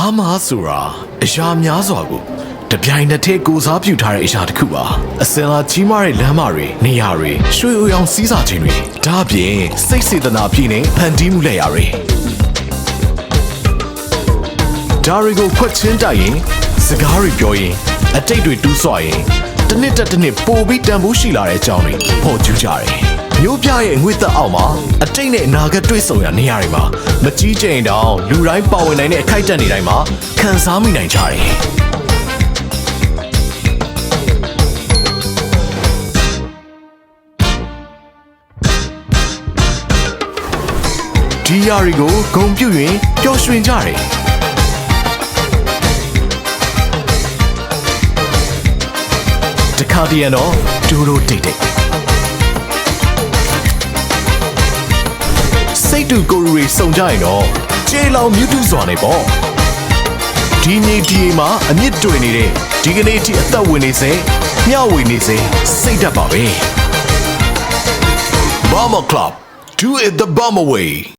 ဘာမှဆိုတာအရာများစွာကိုတပြိုင်နက်တည်းကိုစားပြုထားတဲ့အရာတစ်ခုပါအစင်လာကြီးမားတဲ့လမ်းမတွေနေရာတွေရွှေအိုရောင်စီးစာခြင်းတွေဒါအပြင်စိတ်စေတနာပြည့်နေဖန်တီးမှုလက်ရာတွေဒါတွေကိုခွက်ချင်းတိုက်ရင်စကားတွေပြောရင်အတိတ်တွေတူးဆွရင်တစ်နှစ်တစ်နှစ်ပိုပြီးတန်ဖိုးရှိလာတဲ့အကြောင်းတွေပေါ်ကျူးကြတယ်မျိုးပြရဲ့အငွေ့သက်အောက်မှာအတိတ်နဲ့အနာဂတ်တွေ့ဆုံရနေရာတွေမှာမကြီးကျယ်တောင်လူတိုင်းပါဝင်နိုင်တဲ့အခိုက်အတန့်တွေတိုင်းမှာခံစားမိနိုင်ကြတယ်ဒီယာရီကိုဂုံပြုတ်ရင်ပျော်ရွှင်ကြတယ်တခါတည်းရတော့ဒူရိုတိတ်တိတ်စိတ်တူကိုယ်ရီစုံကြရင်တော့ကျေလောင်မြူးတူးစွာနေပေါ့ဒီနေ့ဒီမှာအမြင့်တွေ့နေတဲ့ဒီကနေ့ထိအသက်ဝင်နေစေမျှဝေနေစေစိတ်ဓာတ်ပါပဲ Bomber Club do it the bomber way